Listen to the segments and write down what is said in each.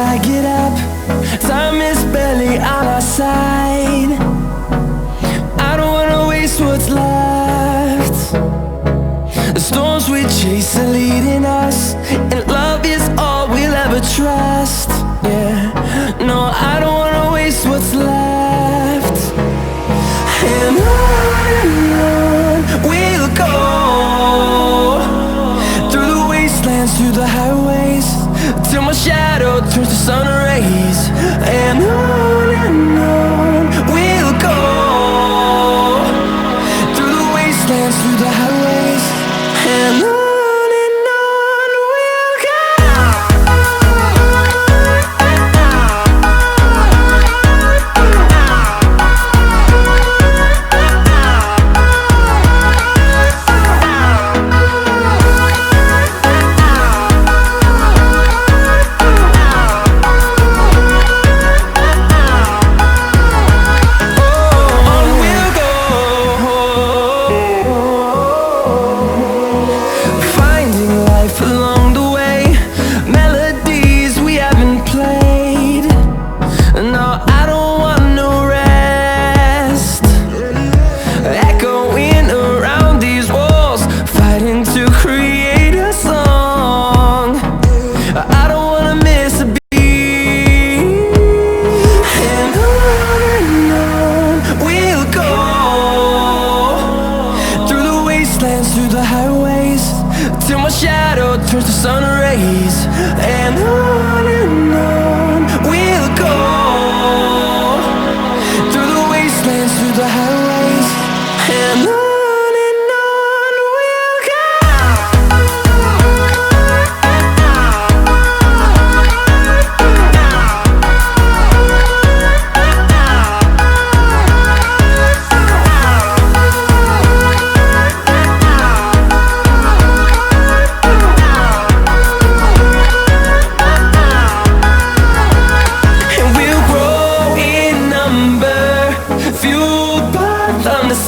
I get up. Time is barely on our side. I don't wanna waste what's left. The storms we chase are leading us, and love is all we'll ever trust. Yeah, no, I don't wanna waste what's left. And on we'll go, through the wastelands, through the highways, till my shadow turns to sun rays. And on we'll go, through the wastelands, through the highways, and on we'll go. Through the highways, till my shadow turns to sun rays. And on we'll go, through the wastelands, through the highways, and on we'll go.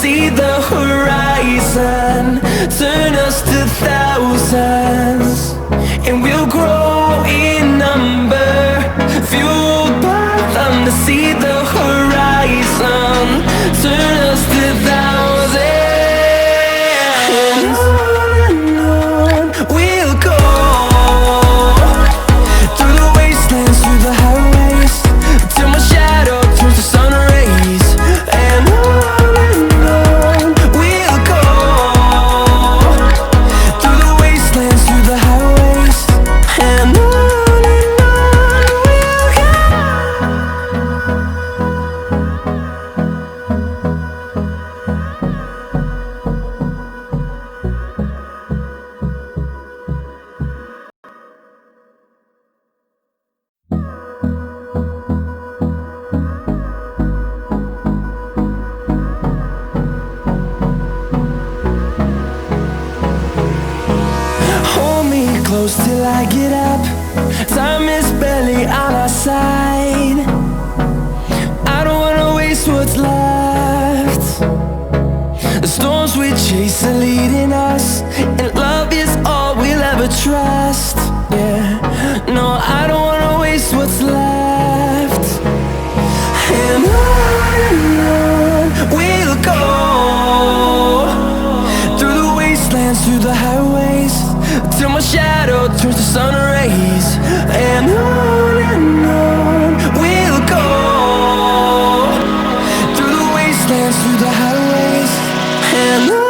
See the horizon, turn us to thousands, and we'll grow in number, fueled by them to see the horizon, turn us to thousands, and on we'll go, through the wastelands, through the highways, till my shadow turns to sun rays. And close till I get up. Time is barely on our side. I don't wanna waste what's left. The storms we chase are leading us, and love is all we'll ever trust. Yeah, no, I don't wanna waste what's left. And on we'll go, through the wastelands, through the highways, till my shadow turns to sun rays. And on we'll go, through the wastelands, through the highways, and on.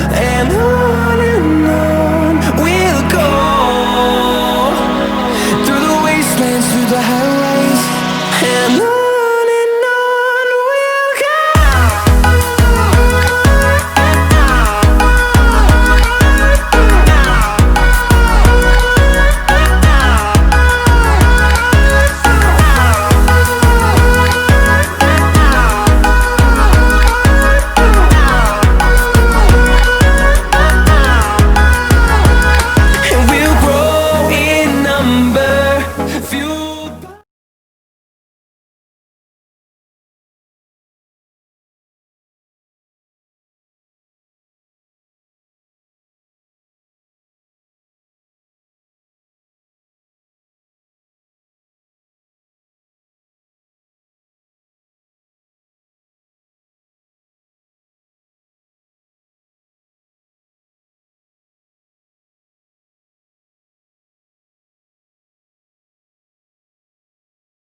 And